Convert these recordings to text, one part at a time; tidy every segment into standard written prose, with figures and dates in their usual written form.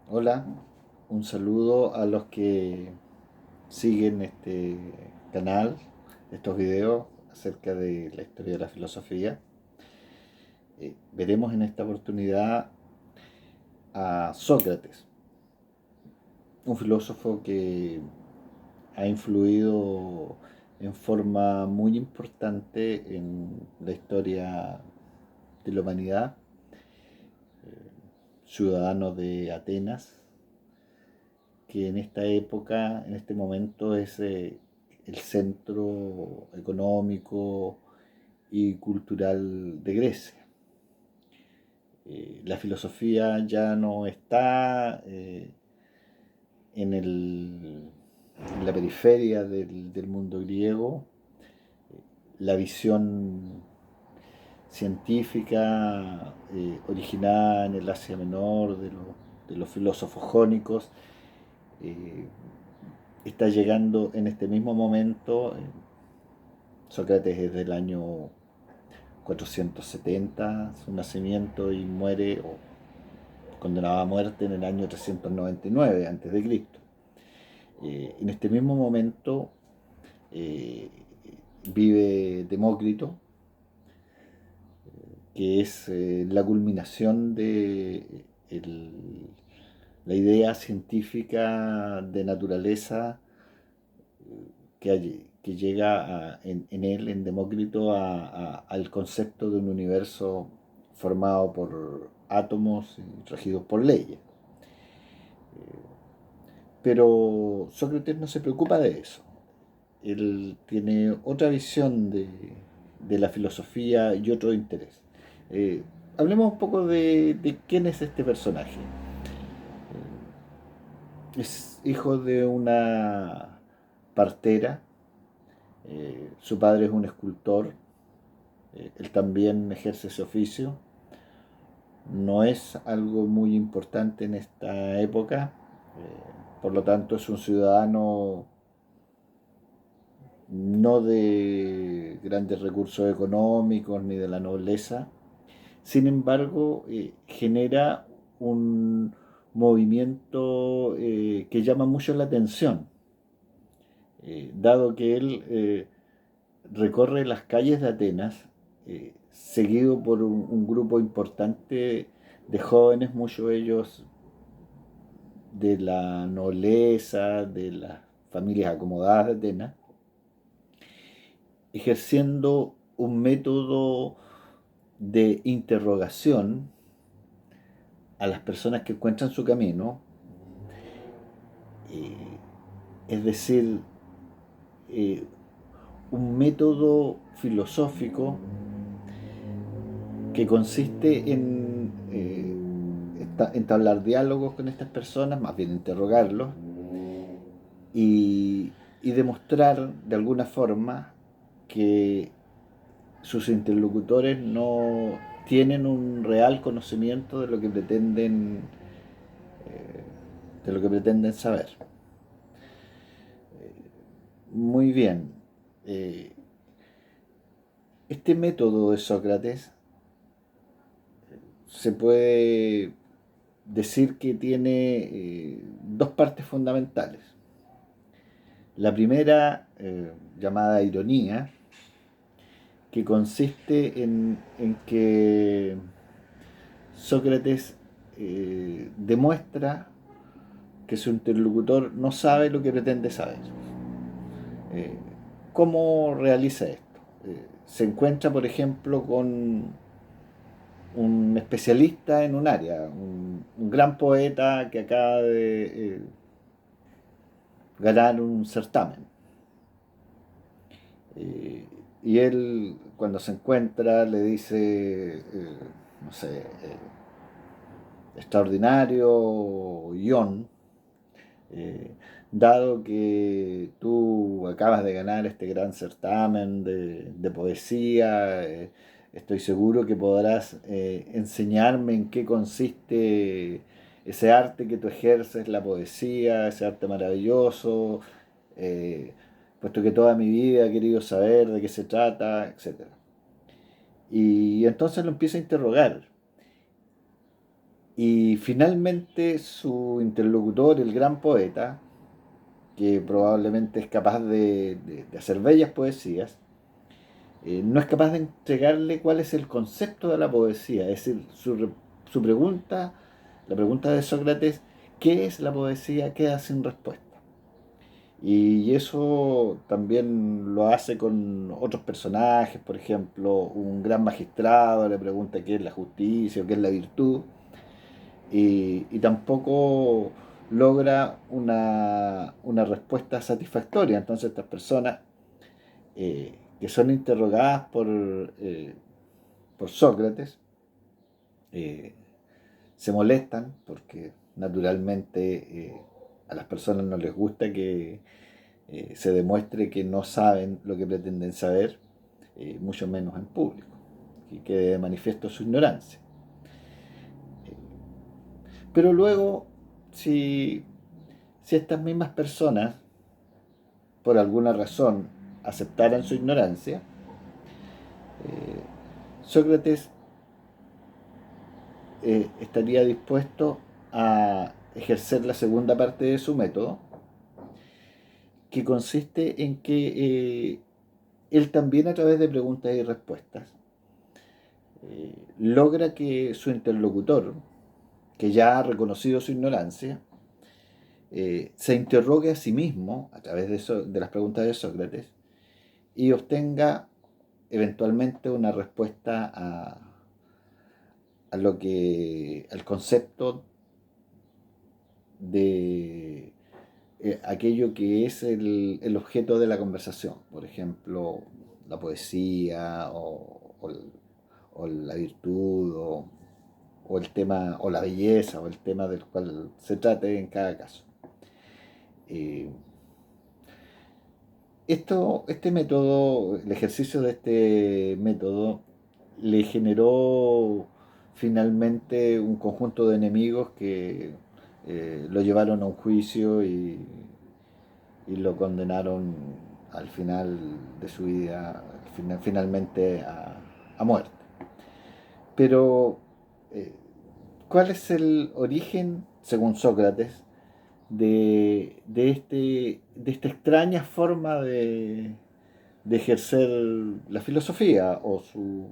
Hola, un saludo a los que siguen este canal, estos videos acerca de la historia de la filosofía. Veremos en esta oportunidad a Sócrates, un filósofo que ha influido en forma muy importante en la historia de la humanidad, ciudadano de Atenas, que en esta época, en este momento, es el centro económico y cultural de Grecia. La filosofía ya no está en la periferia del mundo griego. La visión científica originada en el Asia Menor de los filósofos jónicos eh, está llegando en este mismo momento. Sócrates es del año 470, su nacimiento, y muere o condenado a muerte en el año 399 a.C. En este mismo momento eh, vive Demócrito, que es la culminación de la idea científica de naturaleza que llega en él, en Demócrito, al concepto de un universo formado por átomos y regidos por leyes. Pero Sócrates no se preocupa de eso. Él tiene otra visión de la filosofía y otro interés. Eh, Hablemos un poco de quién es este personaje. Es hijo de una partera. Su padre es un escultor. Él también ejerce ese oficio. No es algo muy importante en esta época. Por lo tanto, es un ciudadano no de grandes recursos económicos ni de la nobleza. Sin embargo, genera un movimiento que llama mucho la atención, dado que él recorre las calles de Atenas, seguido por un grupo importante de jóvenes, muchos de ellos de la nobleza, de las familias acomodadas de Atenas, ejerciendo un método de interrogación a las personas que encuentran su camino, eh, es decir, eh, un método filosófico que consiste en entablar diálogos con estas personas, más bien interrogarlos, y demostrar de alguna forma que sus interlocutores no tienen un real conocimiento de lo que pretenden saber. Muy bien. Eh, este método de Sócrates se puede decir que tiene dos partes fundamentales. La primera, llamada ironía, que consiste en que Sócrates demuestra que su interlocutor no sabe lo que pretende saber. Eh, ¿Cómo realiza esto? Se encuentra, por ejemplo, con un especialista en un área, un gran poeta que acaba de ganar un certamen. Eh, y él, cuando se encuentra, le dice, no sé, extraordinario Ion, eh, dado que tú acabas de ganar este gran certamen de poesía, estoy seguro que podrás enseñarme en qué consiste ese arte que tú ejerces, la poesía, ese arte maravilloso, eh, puesto que toda mi vida he querido saber de qué se trata, etcétera. Y entonces lo empieza a interrogar. Y finalmente su interlocutor, el gran poeta, que probablemente es capaz de hacer bellas poesías, no es capaz de entregarle cuál es el concepto de la poesía. Es decir, su pregunta, la pregunta de Sócrates, ¿qué es la poesía?, queda sin respuesta. Y eso también lo hace con otros personajes, por ejemplo, un gran magistrado le pregunta qué es la justicia o qué es la virtud, y tampoco logra una respuesta satisfactoria. Entonces estas personas que son interrogadas por Sócrates eh, se molestan porque naturalmente a las personas no les gusta que se demuestre que no saben lo que pretenden saber, mucho menos en público, y quede de manifiesto su ignorancia. Pero luego, si, si estas mismas personas, por alguna razón, aceptaran su ignorancia, eh, Sócrates estaría dispuesto a ejercer la segunda parte de su método, que consiste en que él también, a través de preguntas y respuestas, logra que su interlocutor, que ya ha reconocido su ignorancia, se interrogue a sí mismo a través de las preguntas de Sócrates y obtenga eventualmente una respuesta a lo que al concepto de aquello que es el objeto de la conversación, por ejemplo, la poesía o la virtud o el tema o la belleza o el tema del cual se trate en cada caso. Eh, este método, el ejercicio de este método, le generó finalmente un conjunto de enemigos que lo llevaron a un juicio y lo condenaron al final de su vida, finalmente a muerte. Pero, eh, ¿cuál es el origen, según Sócrates, de esta extraña forma de ejercer la filosofía o su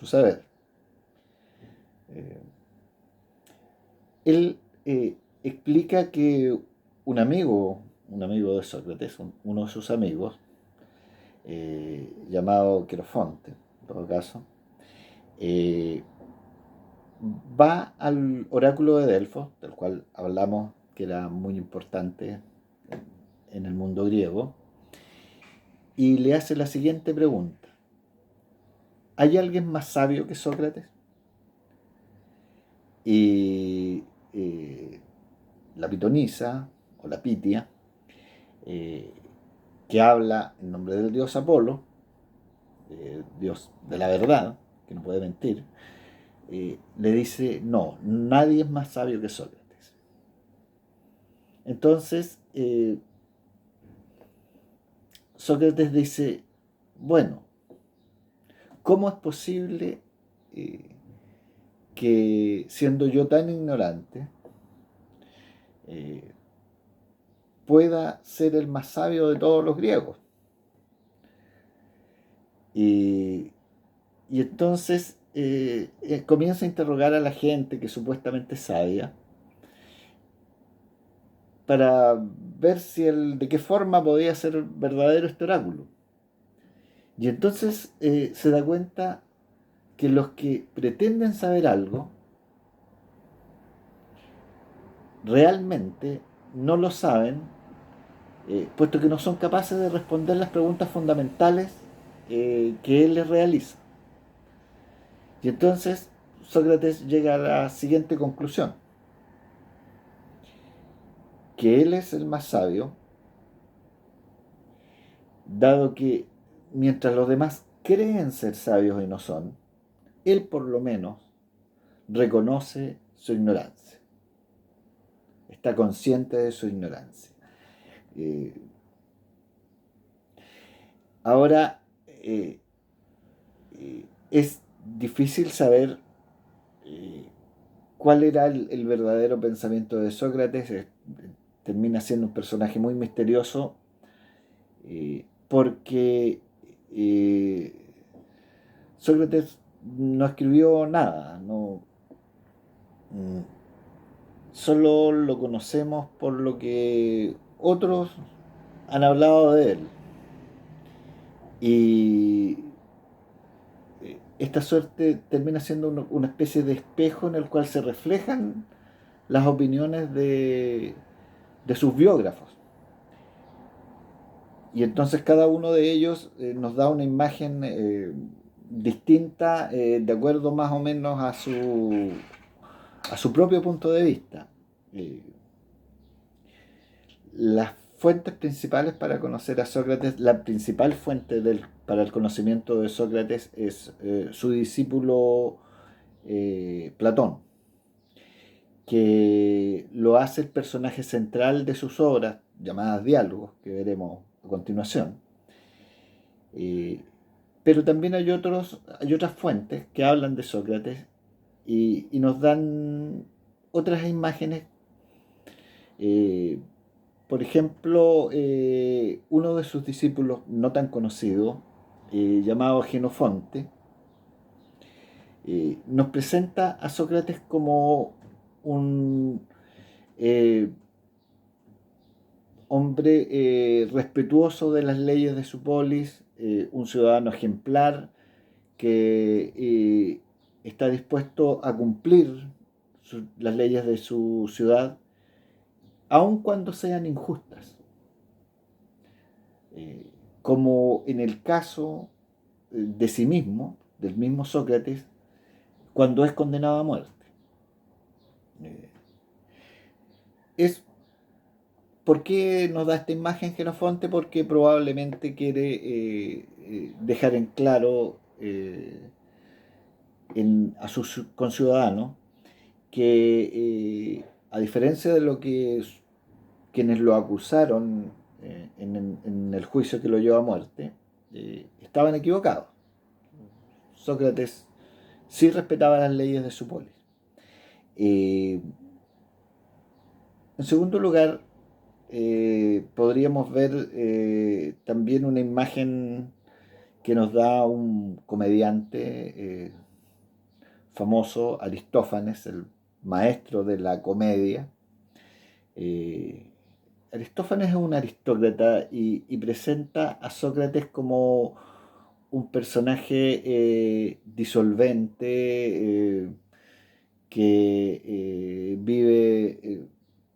saber? Eh, Él explica que un amigo de Sócrates, uno de sus amigos, llamado Querofonte, en todo caso, eh, va al oráculo de Delfos, del cual hablamos que era muy importante en el mundo griego, y le hace la siguiente pregunta: ¿hay alguien más sabio que Sócrates? Y eh, la pitonisa, o la pitia, eh, que habla en nombre del dios Apolo, dios de la verdad, que no puede mentir, le dice: no, nadie es más sabio que Sócrates. Entonces, Sócrates dice: bueno, ¿cómo es posible eh, que siendo yo tan ignorante eh, pueda ser el más sabio de todos los griegos? Y, y entonces comienza a interrogar a la gente que supuestamente es sabia para ver si de qué forma podía ser verdadero este oráculo. Y entonces se da cuenta que los que pretenden saber algo realmente no lo saben, puesto que no son capaces de responder las preguntas fundamentales que él les realiza. Y entonces Sócrates llega a la siguiente conclusión: que él es el más sabio, dado que mientras los demás creen ser sabios y no son, él por lo menos reconoce su ignorancia, está consciente de su ignorancia. Eh, Ahora, es difícil saber eh, cuál era el verdadero pensamiento de Sócrates. Termina siendo un personaje muy misterioso, porque eh, Sócrates no escribió nada, no, mm, solo lo conocemos por lo que otros han hablado de él. Y esta suerte termina siendo una especie de espejo en el cual se reflejan las opiniones de sus biógrafos. Y entonces cada uno de ellos nos da una imagen distinta, de acuerdo más o menos a su propio punto de vista. Eh, las fuentes principales para conocer a Sócrates, la principal fuente para el conocimiento de Sócrates es su discípulo Platón, que lo hace el personaje central de sus obras, llamadas diálogos, que veremos a continuación. Eh, pero también hay otras fuentes que hablan de Sócrates y nos dan otras imágenes. Eh, por ejemplo, uno de sus discípulos no tan conocido, llamado Genofonte, nos presenta a Sócrates como un eh, hombre respetuoso de las leyes de su polis, un ciudadano ejemplar que está dispuesto a cumplir las leyes de su ciudad, aun cuando sean injustas, eh, como en el caso de sí mismo, del mismo Sócrates, cuando es condenado a muerte. Eh, es ¿Por qué nos da esta imagen Genofonte? Porque probablemente quiere dejar en claro a sus conciudadanos que, a diferencia de lo que quienes lo acusaron en el juicio que lo llevó a muerte, estaban equivocados. Sócrates sí respetaba las leyes de su polis. Eh, en segundo lugar, podríamos ver también una imagen que nos da un comediante famoso, Aristófanes, el maestro de la comedia. Eh, Aristófanes es un aristócrata y presenta a Sócrates como un personaje disolvente, que vive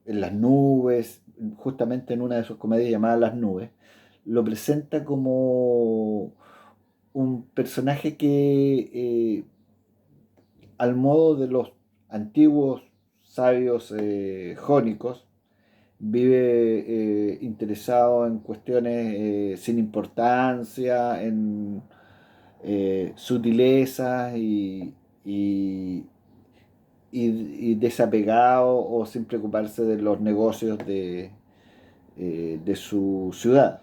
en las nubes, justamente en una de sus comedias llamada Las Nubes. Lo presenta como un personaje que, al modo de los antiguos sabios jónicos, vive interesado en cuestiones sin importancia, en sutilezas y, y desapegado o sin preocuparse de los negocios de su ciudad,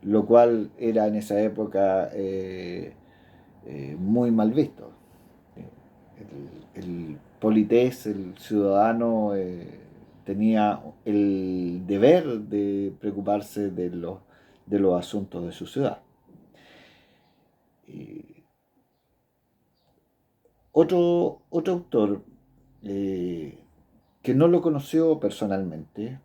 lo cual era en esa época muy mal visto. El polités, el ciudadano, tenía el deber de preocuparse de los asuntos de su ciudad. Eh, otro autor eh, que no lo conoció personalmente,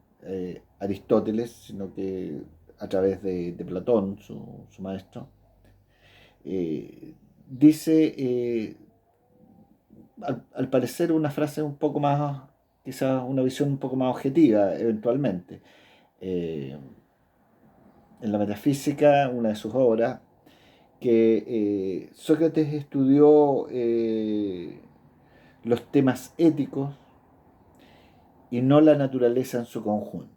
Aristóteles, sino que a través de Platón, su maestro, dice, al parecer, una frase un poco más, quizás una visión un poco más objetiva, eventualmente. Eh, en la metafísica, una de sus obras, que Sócrates estudió los temas éticos y no la naturaleza en su conjunto.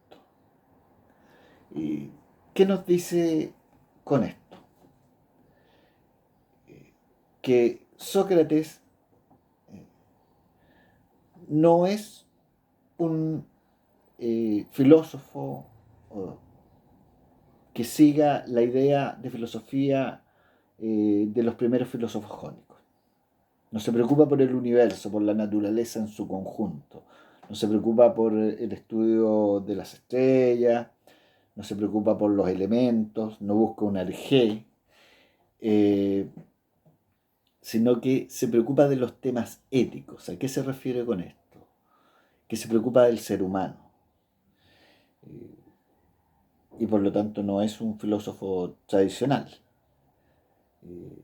¿Y qué nos dice con esto? Que Sócrates no es un filósofo que siga la idea de filosofía de los primeros filósofos jónicos. No se preocupa por el universo, por la naturaleza en su conjunto. No se preocupa por el estudio de las estrellas, no se preocupa por los elementos, no busca un arjé, eh, sino que se preocupa de los temas éticos. ¿A qué se refiere con esto? Que se preocupa del ser humano. Eh, y por lo tanto no es un filósofo tradicional. Eh,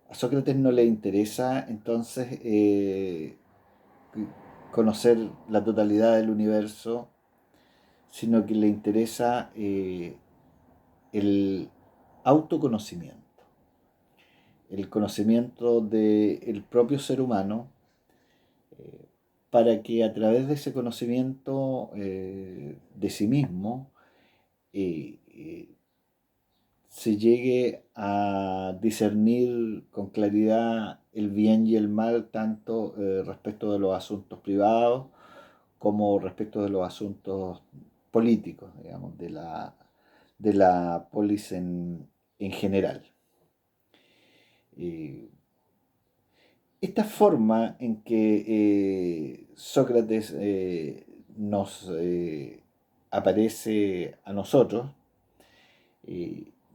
a Sócrates no le interesa entonces conocer la totalidad del universo, sino que le interesa el autoconocimiento, el conocimiento del propio ser humano, eh, para que a través de ese conocimiento de sí mismo eh, eh, se llegue a discernir con claridad el bien y el mal, tanto respecto de los asuntos privados como respecto de los asuntos políticos, digamos, de la polis en general. Eh, Esta forma en que Sócrates nos aparece a nosotros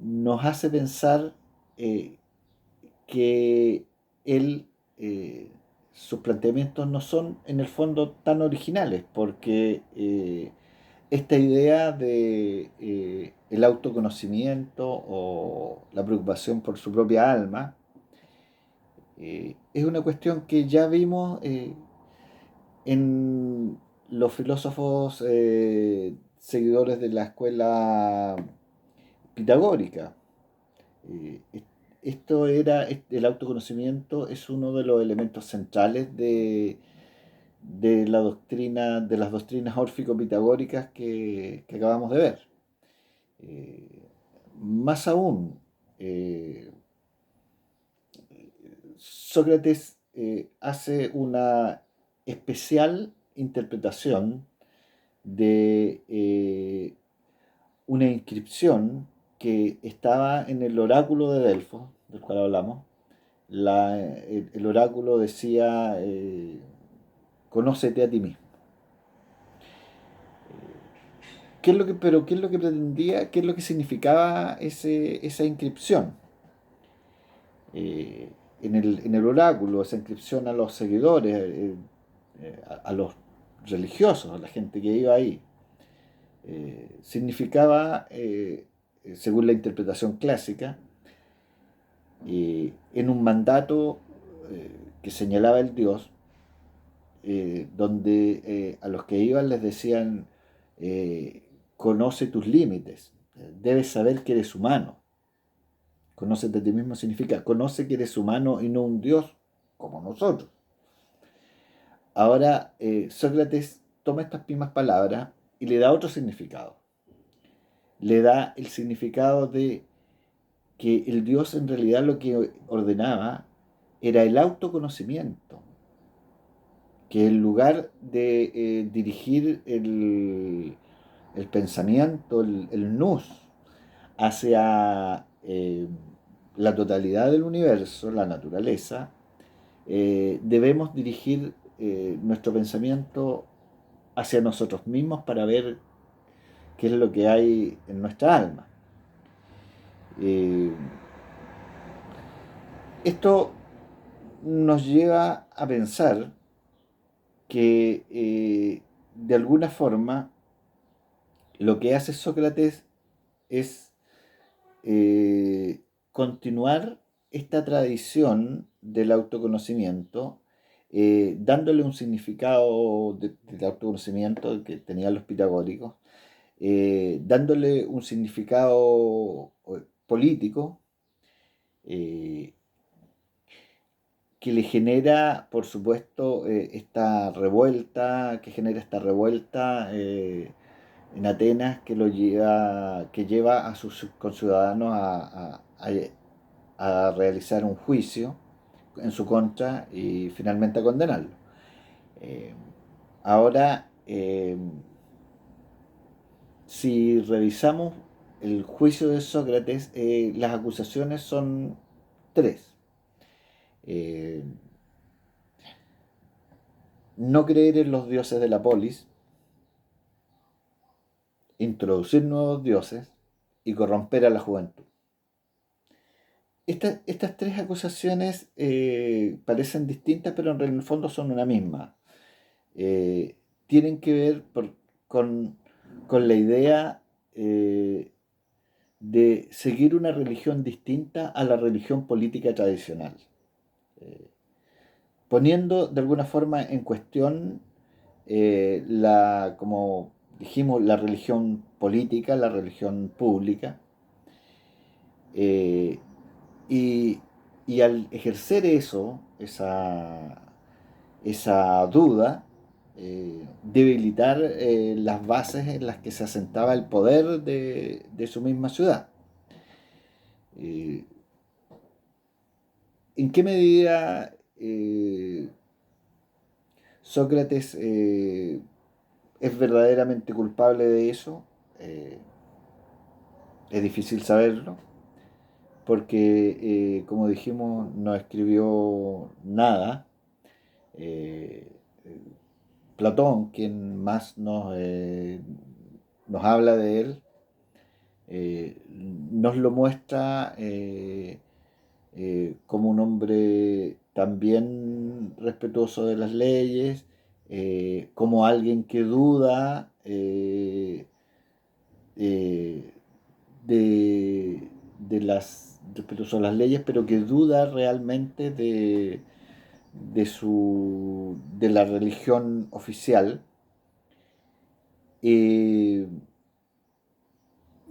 nos hace pensar eh, que él, eh, sus planteamientos no son en el fondo tan originales, porque esta idea de el autoconocimiento o la preocupación por su propia alma es una cuestión que ya vimos en los filósofos seguidores de la escuela pitagórica. Eh, Esto era, el autoconocimiento es uno de los elementos centrales de la doctrina, de las doctrinas órfico-pitagóricas que acabamos de ver. Eh, Más aún, eh, Sócrates hace una especial interpretación de una inscripción que estaba en el oráculo de Delfos, del cual hablamos. El oráculo decía, conócete a ti mismo. Pero ¿qué es lo que pretendía? ¿Qué es lo que significaba esa inscripción? Eh, en el oráculo, esa inscripción a los seguidores, a los religiosos, a la gente que iba ahí, significaba, según la interpretación clásica, en un mandato que señalaba el dios, donde a los que iban les decían, eh, conoce tus límites, debes saber que eres humano. Conócete a ti mismo significa, conoce que eres humano y no un dios como nosotros. Ahora, Sócrates toma estas mismas palabras y le da otro significado. Le da el significado de que el dios en realidad lo que ordenaba era el autoconocimiento, que en lugar de dirigir el pensamiento, el nous, hacia la totalidad del universo, la naturaleza, debemos dirigir nuestro pensamiento hacia nosotros mismos para ver qué es lo que hay en nuestra alma. Eh, Esto nos lleva a pensar que de alguna forma lo que hace Sócrates es eh, continuar esta tradición del autoconocimiento, dándole un significado del autoconocimiento que tenían los pitagóricos, dándole un significado político, eh, que le genera, por supuesto, esta revuelta en Atenas que lleva a sus conciudadanos a realizar un juicio en su contra y finalmente a condenarlo. Eh, Ahora, si revisamos el juicio de Sócrates, las acusaciones son tres. Eh, no creer en los dioses de la polis, introducir nuevos dioses y corromper a la juventud. Estas tres acusaciones parecen distintas, pero en el fondo son una misma. Eh, Tienen que ver con, con la idea de seguir una religión distinta a la religión política tradicional, poniendo de alguna forma en cuestión como dijimos, la religión política, la religión pública, eh, y, y al ejercer esa duda, debilitar las bases en las que se asentaba el poder de su misma ciudad. Eh, ¿En qué medida Sócrates es verdaderamente culpable de eso? Eh, es difícil saberlo, porque, como dijimos, no escribió nada. Eh, Platón, quien más nos habla de él, nos lo muestra como un hombre también respetuoso de las leyes, como alguien que duda eh, de las respetuoso de las leyes, pero que duda realmente de la religión oficial. Eh,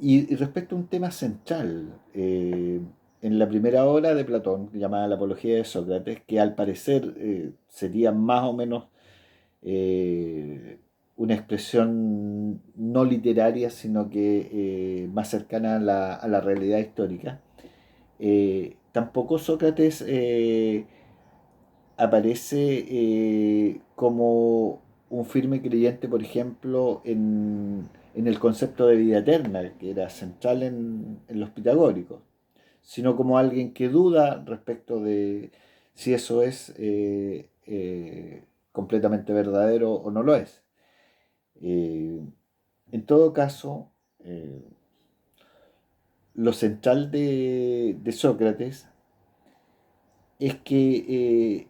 y respecto a un tema central, en la primera obra de Platón, llamada La Apología de Sócrates, que al parecer sería más o menos eh, una expresión no literaria, sino que más cercana a la realidad histórica, tampoco Sócrates aparece como un firme creyente, por ejemplo, en el concepto de vida eterna, que era central en los pitagóricos, sino como alguien que duda respecto de si eso es completamente verdadero o no lo es. Eh, en todo caso, lo central de Sócrates es que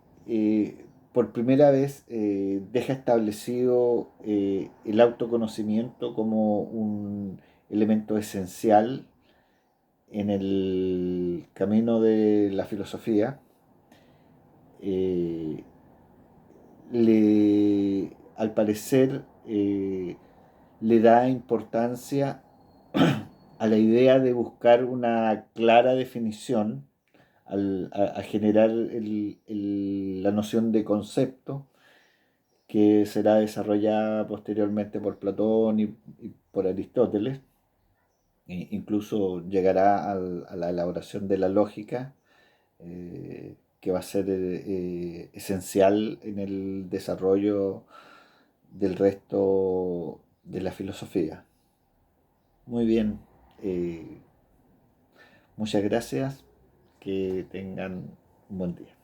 por primera vez deja establecido el autoconocimiento como un elemento esencial en el camino de la filosofía. Eh, Al parecer le da importancia a la idea de buscar una clara definición a generar la noción de concepto que será desarrollada posteriormente por Platón y por Aristóteles. Incluso llegará a la elaboración de la lógica, que va a ser esencial en el desarrollo del resto de la filosofía. Muy bien, eh, muchas gracias, que tengan un buen día.